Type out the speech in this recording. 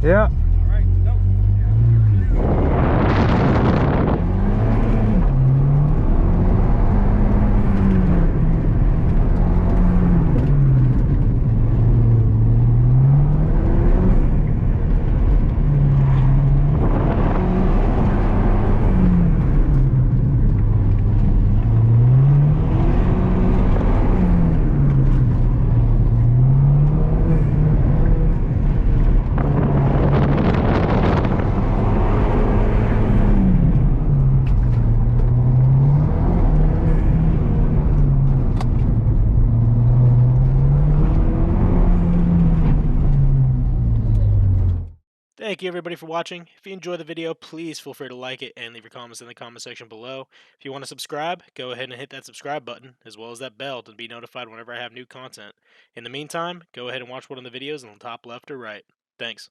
Yeah. All right, go. Thank you everybody for watching. If you enjoyed the video, please feel free to like it and leave your comments in the comment section below. If you want to subscribe, go ahead and hit that subscribe button, as well as that bell to be notified whenever I have new content. In the meantime, go ahead and watch one of the videos on the top left or right. Thanks.